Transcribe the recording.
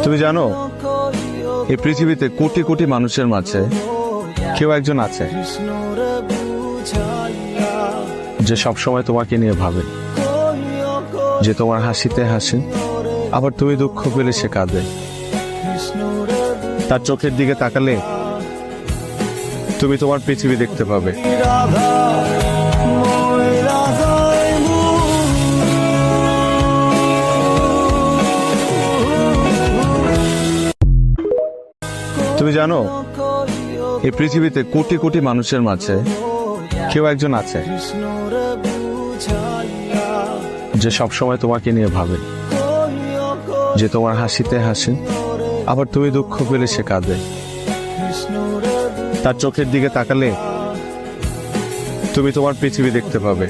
তুমি জানো এই পৃথিবীতে কোটি কোটি মানুষের মাঝে কেউ একজন আছে যে সবসময় তোমাকে নিয়ে ভাবে, যে তোমার হাসিতে হাসে, আবার তুমি দুঃখ পেলে সে কাঁদে। তার চোখের দিকে তাকালে তুমি তোমার পৃথিবী দেখতে পাবে। তুমি জানো এই পৃথিবীতে কোটি কোটি মানুষের মাঝে কেউ একজন আছে যে সবসময় তোমাকে নিয়ে ভাবে, যে তোমার হাসিতে হাসে, আবার তুমি দুঃখ পেলে সে কাঁদে। তার চোখের দিকে তাকালে তুমি তোমার পৃথিবী দেখতে পাবে।